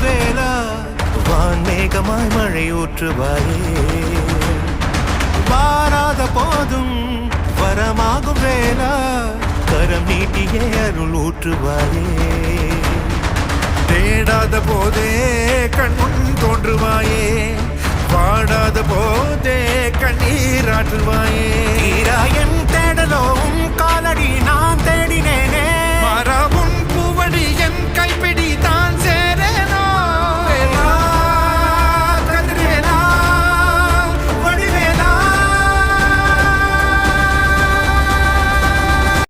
வேலா வான்மேகமாய் மழை ஊற்றுவாயே வாராத போதும் வரமாகும் வேலா கரம் நீட்டியே அருள் ஊற்றுவாயே தேடாத போதே கண்முன் தோன்றுவாயே வாடாத போதே கண்ணீராற்றுவாயே தீராயன் தேடலோம் காலடி